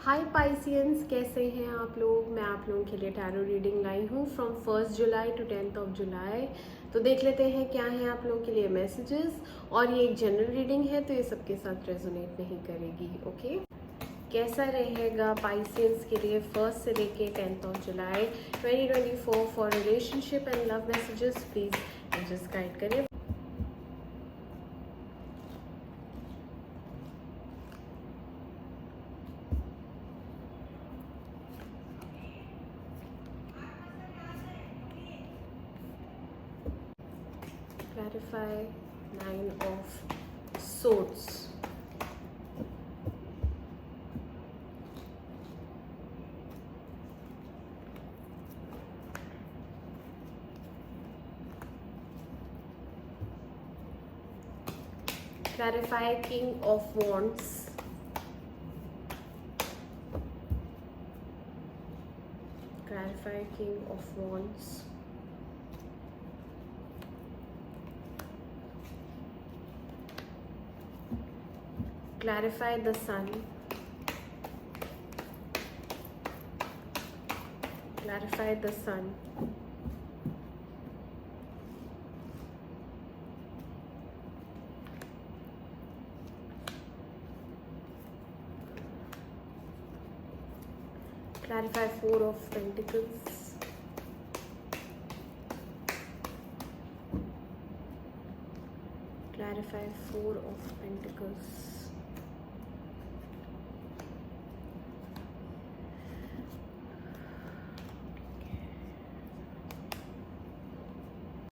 हाय Pisceans, कैसे हैं आप लोग। मैं आप लोगों के लिए टैरो रीडिंग लाई हूँ फ्रॉम 1 जुलाई टू 10 जुलाई। तो देख लेते हैं क्या है आप लोगों के लिए मैसेजेस। और ये एक जनरल रीडिंग है तो ये सबके साथ रेजोनेट नहीं करेगी। ओके, कैसा रहेगा पाइसियंस के लिए 1 से लेके 10 जुलाई 2024 for relationship and love messages. Please messages guide करें। Clarify 9 of Swords. Clarify King of Wands. Clarify King of Wands. Clarify the Sun. Clarify the Sun. Clarify 4 of Pentacles. Clarify 4 of Pentacles.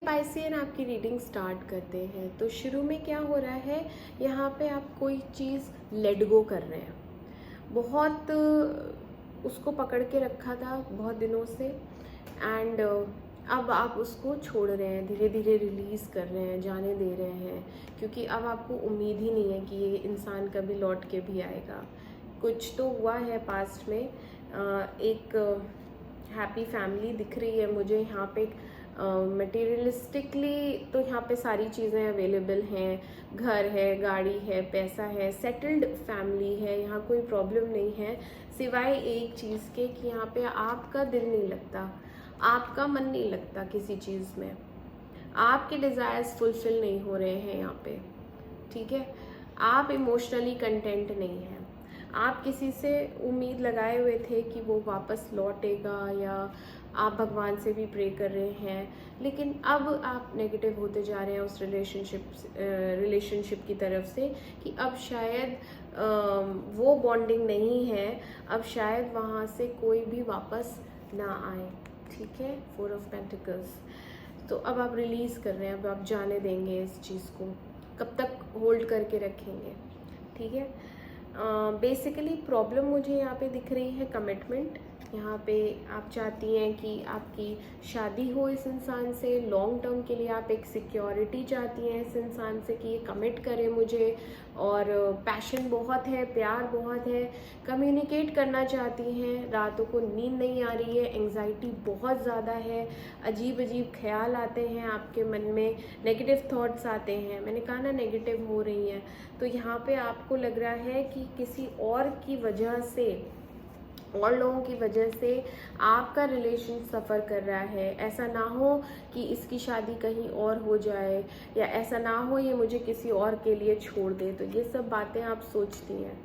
Piscean आपकी reading start करते हैं। तो शुरू में क्या हो रहा है, यहाँ पे आप कोई चीज़ लेट गो कर रहे हैं। बहुत उसको पकड़ के रखा था बहुत दिनों से एंड अब आप उसको छोड़ रहे हैं, धीरे धीरे रिलीज़ कर रहे हैं, जाने दे रहे हैं, क्योंकि अब आपको उम्मीद ही नहीं है कि ये इंसान कभी लौट के भी आएगा। कुछ तो हुआ है पास्ट में। एक हैप्पी फैमिली दिख रही है मुझे यहाँ पे। मटेरियलिस्टिकली तो यहाँ पे सारी चीज़ें अवेलेबल हैं, घर है, गाड़ी है, पैसा है, सेटल्ड फैमिली है, यहाँ कोई प्रॉब्लम नहीं है, सिवाय एक चीज़ के कि यहाँ पे आपका दिल नहीं लगता, आपका मन नहीं लगता किसी चीज़ में, आपके डिज़ायर्स फुलफिल नहीं हो रहे हैं यहाँ पे। ठीक है, आप इमोशनली कंटेंट नहीं हैं। आप किसी से उम्मीद लगाए हुए थे कि वो वापस लौटेगा, या आप भगवान से भी प्रे कर रहे हैं, लेकिन अब आप नेगेटिव होते जा रहे हैं उस रिलेशनशिप की तरफ से कि अब शायद वो बॉन्डिंग नहीं है, अब शायद वहाँ से कोई भी वापस ना आए। ठीक है, 4 ऑफ पेंटिकल्स। तो अब आप रिलीज़ कर रहे हैं, अब आप जाने देंगे इस चीज़ को, कब तक होल्ड करके रखेंगे। ठीक है, बेसिकली प्रॉब्लम मुझे यहाँ पे दिख रही है कमिटमेंट। यहाँ पे आप चाहती हैं कि आपकी शादी हो इस इंसान से, लॉन्ग टर्म के लिए आप एक सिक्योरिटी चाहती हैं इस इंसान से कि ये कमिट करे मुझे, और पैशन बहुत है, प्यार बहुत है, कम्युनिकेट करना चाहती हैं, रातों को नींद नहीं आ रही है, एंग्जाइटी बहुत ज़्यादा है, अजीब अजीब ख्याल आते हैं आपके मन में, नेगेटिव थॉट्स आते हैं। मैंने कहा ना नेगेटिव हो रही हैं। तो यहाँ पे आपको लग रहा है कि किसी और की वजह से, और लोगों की वजह से आपका रिलेशन सफ़र कर रहा है। ऐसा ना हो कि इसकी शादी कहीं और हो जाए, या ऐसा ना हो ये मुझे किसी और के लिए छोड़ दे। तो ये सब बातें आप सोचती हैं,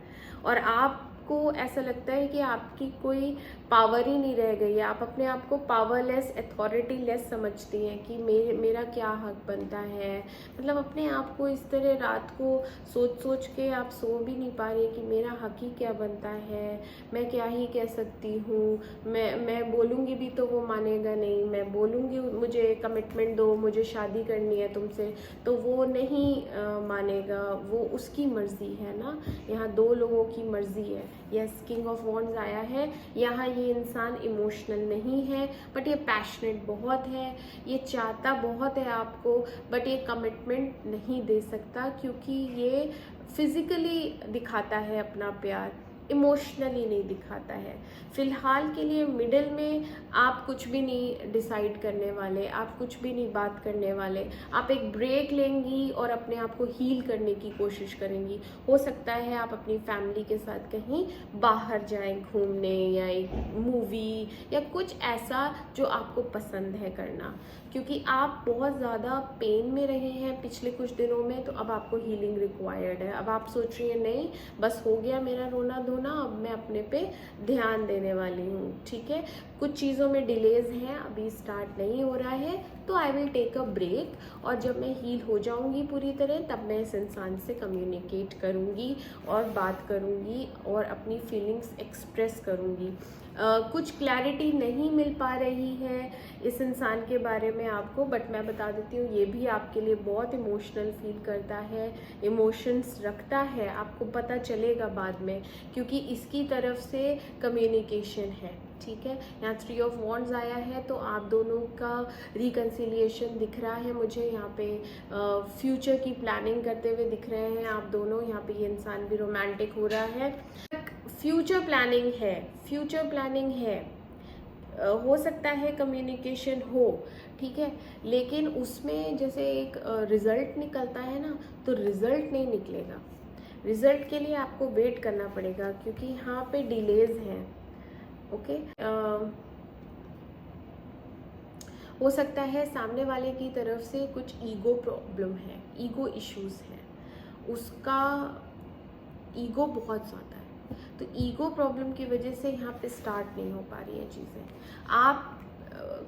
और आपको ऐसा लगता है कि आपकी कोई पावर ही नहीं रह गई है। आप अपने आप को पावरलेस, अथॉरिटी लेस समझती हैं कि मेरा क्या हक बनता है। मतलब अपने आप को इस तरह रात को सोच सोच के आप सो भी नहीं पा रही कि मेरा हक ही क्या बनता है, मैं क्या ही कह सकती हूँ, मैं बोलूँगी भी तो वो मानेगा नहीं, मैं बोलूँगी मुझे कमिटमेंट दो, मुझे शादी करनी है तुमसे, तो वो नहीं मानेगा, वो उसकी मर्ज़ी है ना। यहाँ 2 लोगों की मर्ज़ी है। यस, किंग ऑफ वॉन्ड्स आया है। यहाँ ये इंसान इमोशनल नहीं है, बट ये पैशनेट बहुत है, ये चाहता बहुत है आपको, बट ये कमिटमेंट नहीं दे सकता, क्योंकि ये फिज़िकली दिखाता है अपना प्यार, इमोशनली नहीं दिखाता है। फ़िलहाल के लिए मिडिल में आप कुछ भी नहीं डिसाइड करने वाले, आप कुछ भी नहीं बात करने वाले, आप एक ब्रेक लेंगी और अपने आप को हील करने की कोशिश करेंगी। हो सकता है आप अपनी फैमिली के साथ कहीं बाहर जाएं घूमने, या एक मूवी, या कुछ ऐसा जो आपको पसंद है करना, क्योंकि आप बहुत ज़्यादा पेन में रहे हैं पिछले कुछ दिनों में, तो अब आपको हीलिंग रिक्वायर्ड है। अब आप सोच रही हैं नहीं बस हो गया मेरा रोना धोना, अब मैं अपने पे ध्यान देने वाली हूँ। ठीक है, कुछ चीज़ों में डिलेज हैं, अभी स्टार्ट नहीं हो रहा है, तो I will take a break, और जब मैं हील हो जाऊँगी पूरी तरह तब मैं इस इंसान से कम्युनिकेट करूँगी और बात करूँगी और अपनी फीलिंग्स एक्सप्रेस करूँगी। कुछ क्लैरिटी नहीं मिल पा रही है इस इंसान के बारे में आपको, बट मैं बता देती हूँ ये भी आपके लिए बहुत इमोशनल फील करता है, इमोशंस रखता है, आपको पता चलेगा बाद में, क्योंकि इसकी तरफ से कम्युनिकेशन है। ठीक है, यहाँ 3 ऑफ वॉन्ड्स आया है, तो आप दोनों का रिकन्सिलिएशन दिख रहा है मुझे यहाँ पे। फ्यूचर की प्लानिंग करते हुए दिख रहे हैं आप दोनों। यहाँ पे ये इंसान भी रोमांटिक हो रहा है, फ्यूचर प्लानिंग है, फ्यूचर प्लानिंग है। हो सकता है कम्युनिकेशन हो, ठीक है, लेकिन उसमें जैसे एक रिजल्ट निकलता है ना, तो रिजल्ट नहीं निकलेगा। रिजल्ट के लिए आपको वेट करना पड़ेगा, क्योंकि यहाँ पे डिलेज हैं। ओके, हो सकता है सामने वाले की तरफ से कुछ ईगो प्रॉब्लम है, ईगो इश्यूज हैं, उसका ईगो बहुत ज़्यादा है, तो ईगो प्रॉब्लम की वजह से यहाँ पे स्टार्ट नहीं हो पा रही हैं चीज़ें। आप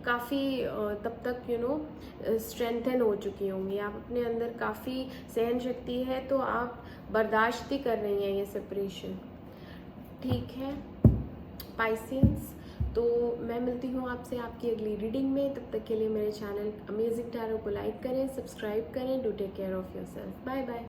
काफ़ी तब तक स्ट्रेंथन हो चुकी होंगी, आप अपने अंदर काफ़ी सहन शक्ति है, तो आप बर्दाश्त ही कर रही हैं ये सेपरेशन। ठीक है पाइसेंस, तो मैं मिलती हूँ आपसे आपकी अगली रीडिंग में। तब तक के लिए मेरे चैनल अमेजिंग टैरो को लाइक करें, सब्सक्राइब करें। Do take care of yourself. Bye bye.